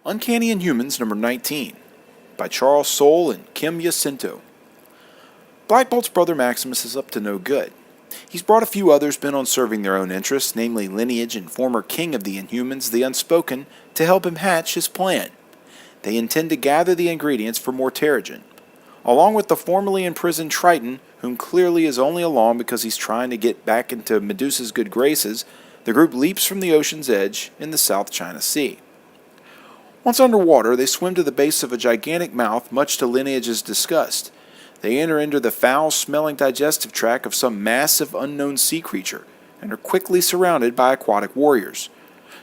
Uncanny Inhumans number 19 by Soule and Kim Jacinto. Blackbolt's brother Maximus is up to no good. He's brought a few others bent on serving their own interests, namely Lineage and former king of the Inhumans The Unspoken, to help him hatch his plan. They intend to gather the ingredients for more terrigen. Along with the formerly imprisoned Triton, whom clearly is only along because he's trying to get back into Medusa's good graces, the group leaps from the ocean's edge in the South China Sea. Once underwater, they swim to the base of a gigantic mouth, much to Lineage's disgust. They enter into the foul-smelling digestive tract of some massive unknown sea creature, and are quickly surrounded by aquatic warriors.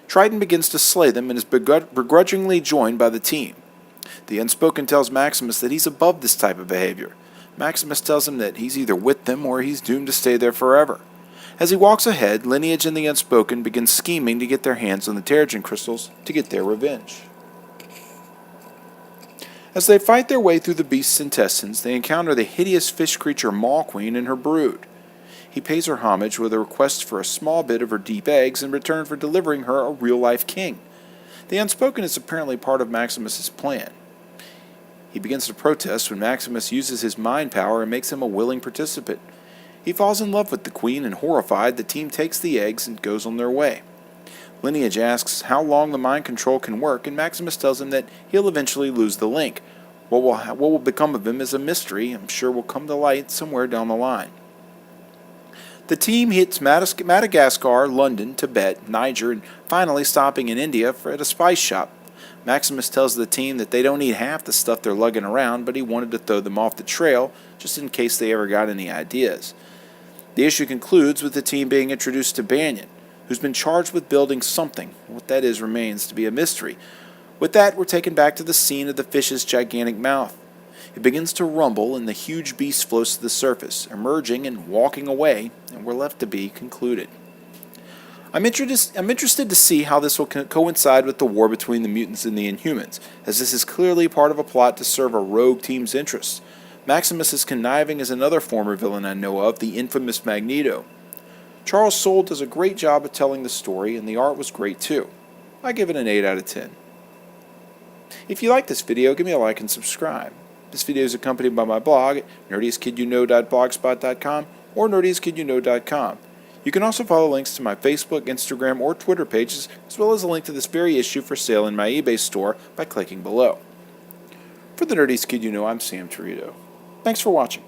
Triton begins to slay them and is begrudgingly joined by the team. The Unspoken tells Maximus that he's above this type of behavior. Maximus tells him that he's either with them or he's doomed to stay there forever. As he walks ahead, Lineage and the Unspoken begin scheming to get their hands on the terrigen crystals to get their revenge. As they fight their way through the beast's intestines, they encounter the hideous fish creature Maw Queen and her brood. He pays her homage with a request for a small bit of her deep eggs in return for delivering her a real-life king. The Unspoken is apparently part of Maximus's plan. He begins to protest when Maximus uses his mind power and makes him a willing participant. He falls in love with the queen, and horrified, the team takes the eggs and goes on their way. Lineage asks how long the mind control can work, and Maximus tells him that he'll eventually lose the link. What will become of him is a mystery I'm sure will come to light somewhere down the line. The team hits Madagascar, London, Tibet, Niger, and finally stopping in India at a spice shop. Maximus tells the team that they don't need half the stuff they're lugging around, but he wanted to throw them off the trail just in case they ever got any ideas. The issue concludes with the team being introduced to Banyan, who's been charged with building something. What that is remains to be a mystery. With that, we're taken back to the scene of the fish's gigantic mouth. It begins to rumble, and the huge beast floats to the surface, emerging and walking away, and we're left to be concluded. I'm interested to see how this will coincide with the war between the mutants and the Inhumans, as this is clearly part of a plot to serve a rogue team's interests. Maximus is conniving as another former villain I know of, the infamous Magneto. Soule does a great job of telling the story, and the art was great too. I give it an 8 out of 10. If you like this video, give me a like and subscribe. This video is accompanied by my blog at nerdiestkidyouknow.blogspot.com or nerdiestkidyouknow.com. You can also follow links to my Facebook, Instagram, or Twitter pages, as well as a link to this very issue for sale in my eBay store by clicking below. For the Nerdiest Kid You Know, I'm Sam Torito. Thanks for watching.